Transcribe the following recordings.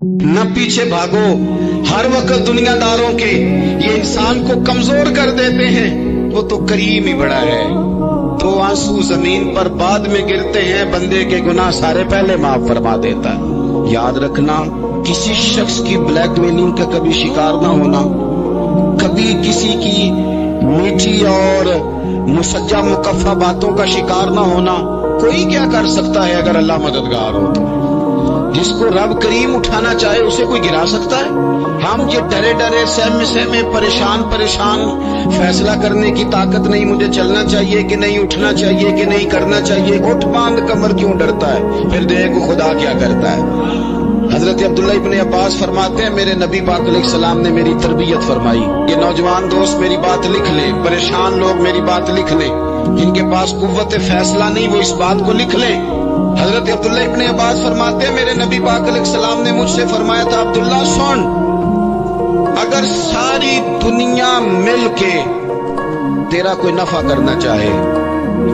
न पीछे भागो, हर वक्त दुनियादारों के ये इंसान को कमजोर कर देते हैं। वो तो करीम ही बड़ा है। दो आंसू जमीन पर बाद में गिरते हैं, बंदे के गुनाह सारे पहले माफ फरमा देता है। याद रखना, किसी शख्स की ब्लैकमेलिंग का कभी शिकार ना होना, कभी किसी की मीठी और मुसज्जा मुकफ़ा बातों का शिकार ना होना। कोई क्या कर सकता है अगर अल्लाह मददगार हो तो? जिसको रब करीम उठाना चाहे उसे कोई गिरा सकता है? हम ये डरे डरे सहमे सहमे परेशान परेशान फैसला करने की ताकत नहीं, मुझे चलना चाहिए कि नहीं, उठना चाहिए कि नहीं, करना चाहिए। उठ बांध कमर क्यों डरता है? फिर देखो खुदा क्या करता है। हजरत अब्दुल्ला इब्ने अब्बास फरमाते हैं, मेरे नबी पाक अलैहिस्सलाम ने मेरी तरबियत फरमाई। ये नौजवान दोस्त मेरी बात लिख ले, परेशान लोग मेरी बात लिख ले, जिनके पास कुव्वत फैसला नहीं वो इस बात को लिख ले। हजरत अब्दुल्ला इब्ने अब्बास फरमाते हैं, मेरे नबी पाक अलैहिस्सलाम ने मुझसे फरमाया था, अब्दुल्ला सुन, अगर सारी दुनिया मिल के तेरा कोई नफा करना चाहे,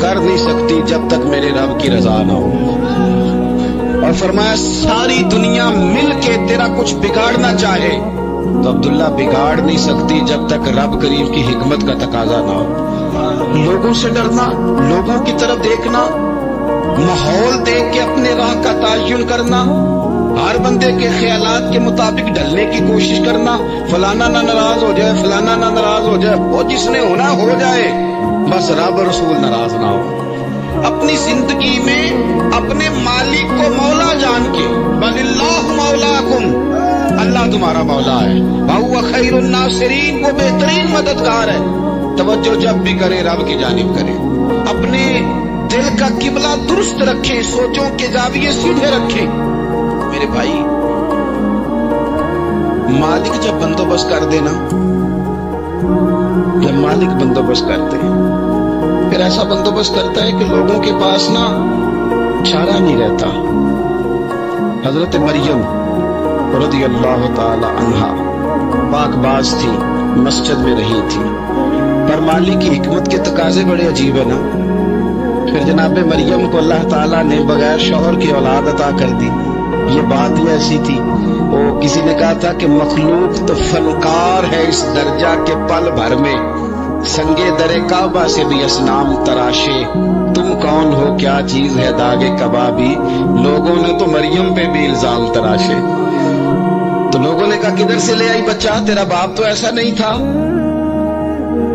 कर नहीं सकती जब तक मेरे रब की रजा ना हो। और फरमाया सारी दुनिया मिल के तेरा कुछ बिगाड़ना चाहे तो अब्दुल्ला बिगाड़ नहीं सकती जब तक रब करीम की हिकमत का तकाजा ना हो। लोगों से डरना, लोगों की तरफ देखना, माहौल देख के अपने राह का तायुन करना, हर बंदे के ख्यालात के मुताबिक ढलने की कोशिश करना, फलाना ना नाराज हो जाए, फलाना ना नाराज हो जाए, वो जिसने होना हो जाए, बस रब रसूल नाराज ना हो। अपनी जिंदगी में अपने मालिक को मौला जान के, बलिल्लाहु मौलाकुम, अल्लाह तुम्हारा मौला है, वहुवा खैरुन नासिरीन, वो बेहतरीन मददगार है। तवज्जो जब भी करे रब की जानिब करे। अपने दिल का किबला दुरुस्त रखे, सोचों के जाविये सीधे रखे। मेरे भाई, मालिक जब बंदोबस्त कर देना, जब मालिक बंदोबस्त करते हैं, फिर ऐसा बंदोबस्त करता है कि लोगों के पास ना चारा नहीं रहता। हजरत मरियम रज़ियल्लाहु ताला अन्हा पाकबाज थी, मस्जिद में रही थी, पर मालिक की हिकमत के तकाजे बड़े अजीब है ना। फिर जनाब मरियम को अल्लाह ताला ने बगैर शौहर की औलाद अता कर दी। ये बात ही ऐसी थी, वो किसी ने कहा था कि मखलूक तो फनकार है इस दर्जा के पल भर में, संगे दरे काबा से भी असनाम तराशे, तुम कौन हो क्या चीज है दागे कबाबी। लोगों ने तो मरियम पे भी इल्जाम तराशे। तो लोगों ने कहा किधर से ले आई बच्चा, तेरा बाप तो ऐसा नहीं था,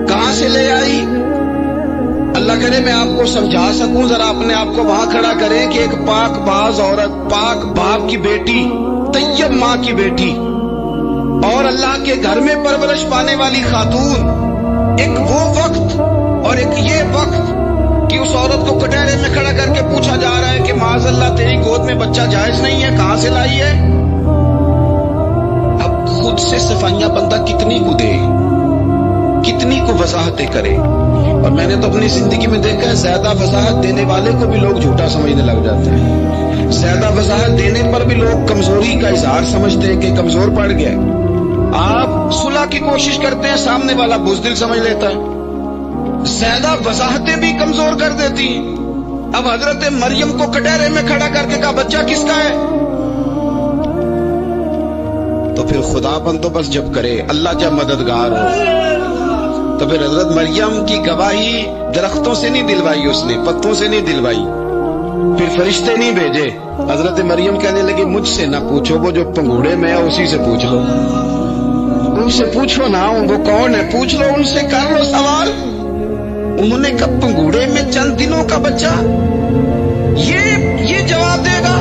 कहां से ले आई? अल्लाह करे मैं आपको समझा सकूं, जरा अपने आप को वहां खड़ा करें कि एक पाक बाज औरत, पाक बाप की बेटी, तैयब माँ की बेटी, और अल्लाह के घर में परवरिश पाने वाली खातून, एक वो वक्त और एक ये वक्त कि उस औरत को कटहरे में खड़ा करके पूछा जा रहा है कि माज़अल्लाह तेरी गोद में बच्चा जायज नहीं है, कहां से लाई है? अब खुद से सफाइयां बंदा कितनी को दे, कितनी को वजाहतें करे। और मैंने तो अपनी जिंदगी में देखा है, ज्यादा वजाहत देने वाले को भी लोग झूठा समझने लग जाते हैं। ज्यादा वजाहत देने पर भी लोग कमजोरी का इजहार समझते हैं कि कमजोर पड़ गया। आप सुलह की कोशिश करते हैं, सामने वाला बुज़दिल समझ लेता है। ज्यादा वजाहतें भी कमजोर कर देती हैं। अब हजरत मरियम को कटहरे में खड़ा करके कहा बच्चा किसका है? तो फिर खुदा बंदोबस्त जब करे, अल्लाह जब मददगार हो, तो फिर हजरत मरियम की गवाही दरख्तों से नहीं दिलवाई, उसने पत्तों से नहीं दिलवाई, फिर फरिश्ते नहीं भेजे। हजरत मरियम कहने लगी मुझसे ना पूछो, वो जो पंगूड़े में है उसी से पूछ लो, उनसे पूछो ना, वो कौन है पूछ लो, उनसे कर लो सवाल। उन्होंने कब पंगूड़े में चंद दिनों का बच्चा, ये जवाब देगा?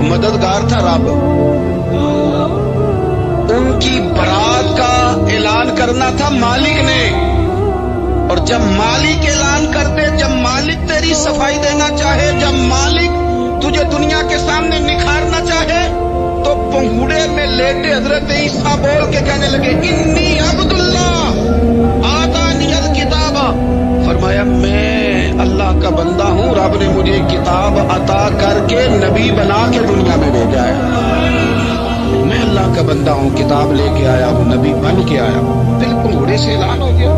मददगार था रब। उनकी बरात का ऐलान करना था मालिक ने, और जब मालिक ऐलान कर दे, जब मालिक तेरी सफाई देना चाहे, जब मालिक तुझे दुनिया के सामने निखारना चाहे, तो पंगूड़े में लेटे हजरत ईसा बोल के कहने लगे इन्नी अब्दुल्लाह आतानियल किताबा, फरमाया मैं अल्लाह का बंदा हूँ, रब ने मुझे किताब अता करके नबी बना के दुनिया में भेजा है। मैं अल्लाह का बंदा हूँ, किताब लेके आया हूँ, नबी बन के आया हूँ। फिर पंगूड़े से ऐलान हो गया,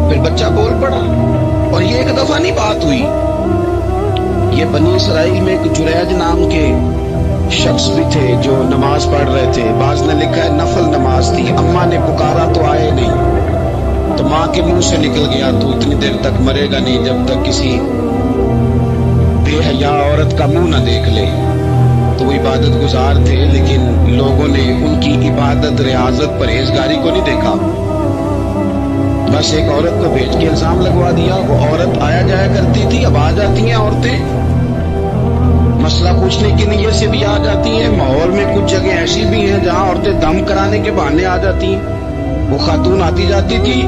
फिर बच्चा बोल पड़ा। और ये एक दफा नहीं बात हुई, ये बनी इसराइल में एक जुरैज नाम के शख्स भी थे जो नमाज पढ़ रहे थे। बाज ने लिखा है नफल नमाज थी, अम्मा ने पुकारा तो आए नहीं, तो माँ के मुंह से निकल गया तू इतनी देर तक मरेगा नहीं जब तक किसी बेहया औरत का मुंह न देख ले। तो वो इबादत गुजार थे, लेकिन लोगों ने उनकी इबादत, रियाजत, परहेजगारी को नहीं देखा। बस एक औरत को भेज के इल्जाम लगवा दिया। वो औरत आया जाया करती थी, अब आ जाती हैं औरतें मसला पूछने की नीयत से भी आ जाती हैं। माहौल में कुछ जगह ऐसी भी हैं जहां औरतें दम कराने के बहाने आ जाती हैं। वो खातून आती जाती थी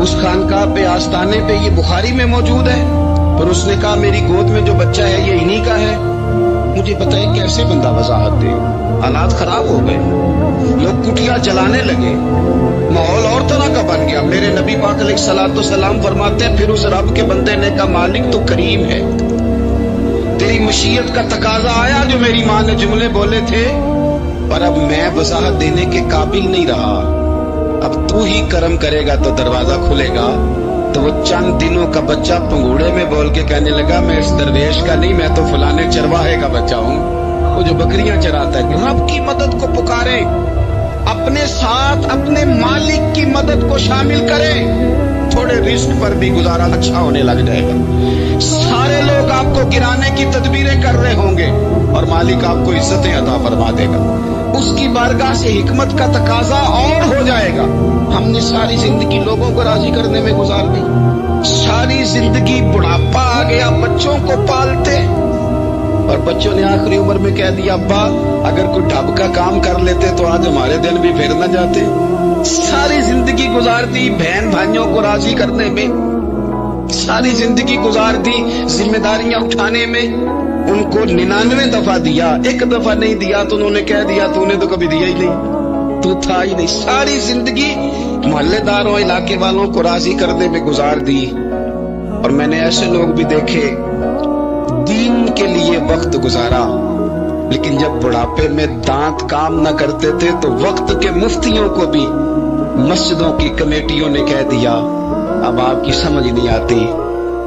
उस खानकाह पे, आस्थाने पे, ये बुखारी में मौजूद है, पर उसने कहा मेरी गोद में जो बच्चा है ये इन्हीं का है। मुझे बताइए कैसे बंदा वजाहत दे। हालात खराब हो गए, लोग कुटिया जलाने लगे, माहौल और तरह का बन गया। मेरे नबी पाक अलैहिस्सलाम फरमाते हैं फिर उस रब के बंदे ने कहा मालिक तो करीम है, तेरी मशीयत का तकाजा आया जो मेरी माँ ने जुमले बोले थे, पर अब मैं वजाहत देने के काबिल नहीं रहा। अब तू ही करम करेगा तो दरवाजा खुलेगा। तो वो चंद दिनों का बच्चा पंगूड़े में बोल के कहने लगा मैं इस दरवेश का नहीं, मैं तो फलाने चरवाहे का बच्चा हूँ, वो जो बकरियां चराता है। रब की मदद को पुकारे, अपने साथ अपने मालिक की मदद को शामिल करें, थोड़े रिस्क पर भी गुजारा अच्छा होने लग जाएगा। सारे लोग आपको गिराने की तदबीरें कर रहे होंगे और मालिक आपको इज्जतें अता फरमा देगा। उसकी बारगाह से हिकमत का तकाजा और हो जाएगा। हमने सारी जिंदगी लोगों को राजी करने में गुजार दी, सारी जिंदगी बुढ़ापा आ गया बच्चों को पालते, और बच्चों ने आखिरी उम्र में कह दिया अब्बा अगर कोई ढब का काम कर लेते तो आज हमारे दिन भी फिर न जाते। सारी जिंदगी गुजार दी बहन भाइयों को राजी करने में, सारी जिंदगी गुजार दी जिम्मेदारियां उठाने में। उनको 99 दफा दिया, एक दफा नहीं दिया तो उन्होंने कह दिया तूने तो कभी दिया ही नहीं, तू था ही नहीं। सारी जिंदगी मोहल्लेदारों, इलाके वालों को राजी करने में गुजार दी। और मैंने ऐसे लोग भी देखे दीन के लिए वक्त गुजारा, लेकिन जब बुढ़ापे में दांत काम न करते थे तो वक्त के मुफ्तियों को भी मस्जिदों की कमेटियों ने कह दिया अब आपकी समझ नहीं आती,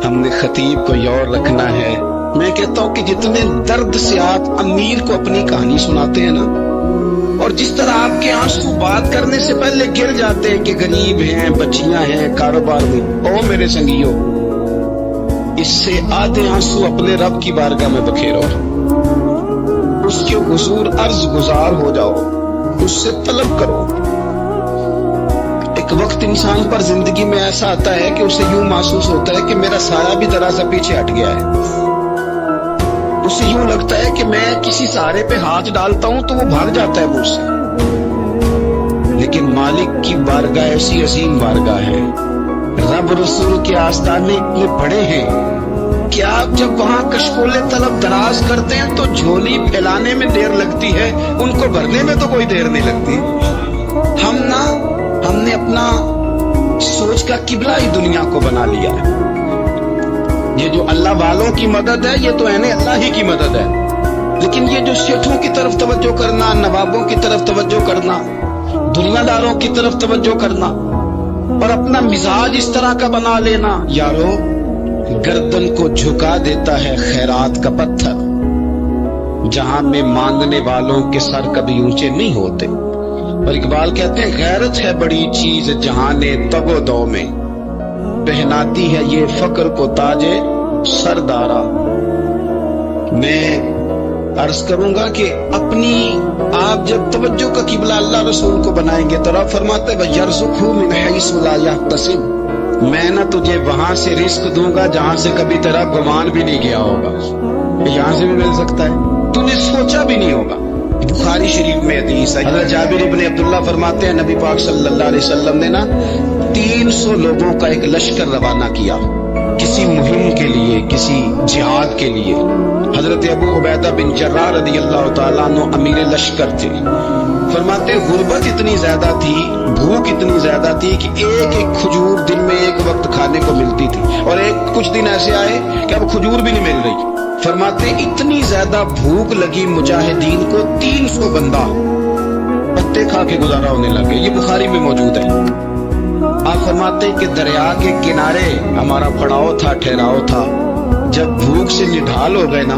हमने खतीब को और रखना है। मैं कहता हूं कि जितने दर्द से आप अमीर को अपनी कहानी सुनाते हैं ना, और जिस तरह आपके आंसू बात करने से पहले गिर जाते हैं कि गरीब हैं, बच्चियां हैं, कारोबार में, ओ मेरे संगियों, इससे आधे आंसू अपने रब की बारगाह में बखेरो, उसके हुजूर अर्ज गुजार हो जाओ, उससे तलब करो। एक वक्त इंसान पर जिंदगी में ऐसा आता है कि उसे यूं महसूस होता है कि मेरा साया भी जरा सा पीछे हट गया है। उसे यूं लगता है कि मैं किसी सहारे पे हाथ डालता हूं तो वो भाग जाता है मुझसे। लेकिन मालिक की बारगाह ऐसी अजीम बारगाह है, रब रसूल के आस्ताने इतने बड़े हैं कि आप जब वहां कशकोले तलब दराज करते हैं तो झोली फैलाने में देर लगती है, उनको भरने में तो कोई देर नहीं लगती। हमने अपना सोच का किबला ही दुनिया को बना लिया है। ये जो अल्लाह वालों की मदद है ये तो है अल्लाह ही की मदद है, लेकिन ये जो सेठों की तरफ तवज्जो करना, नवाबों की तरफ तवज्जो करना, दुनियादारों की तरफ तवज्जो करना और अपना मिजाज इस तरह का बना लेना, यारो गर्दन को झुका देता है खैरात का पत्थर, जहां में मांगने वालों के सर कभी ऊंचे नहीं होते। और इकबाल कहते हैं गैरत है बड़ी चीज जहाने तगो दो में, पहनाती है ये फक्र को ताजे सरदारा। मैं अर्ज करूंगा कि अपनी आप जब तवज्जो का किबला अल्लाह रसूल को बनाएंगे तो रब फरमाते हैं यरज़ुक़हु मिन हैसु ला यहतसिब, मैं ना तुझे वहां से रिस्क दूंगा जहां से कभी तेरा गुमान भी नहीं गया होगा। यहां से भी मिल सकता है, तूने सोचा भी नहीं होगा। बुखारी शरीफ में हदीस है, हज़रत जाबिर इब्न अब्दुल्लाह फरमाते हैं नबी पाक सल्लल्लाहु अलैहि वसल्लम ने ना 300 लोगों का एक लश्कर रवाना किया किसी मुहिम के लिए, किसी जिहाद के लिए। हजरत अबू उबैदा बिन जर्राह रदियल्लाहु ताला अन्हु अमीर लश्कर थे। फरमाते गुर्बत इतनी ज्यादा थी, भूख इतनी ज्यादा थी कि एक एक खजूर दिन में एक वक्त खाने को मिलती थी, और एक कुछ दिन ऐसे आए कि अब खजूर भी नहीं मिल रही। फरमाते इतनी ज्यादा भूख लगी मुजाहिदीन को 300 बंदा पत्ते खा के गुजारा होने लगे। ये बुखारी में मौजूद है। आप फरमाते कि दरिया के किनारे हमारा पड़ाव था, ठहराव था। जब भूख से निढाल हो गए ना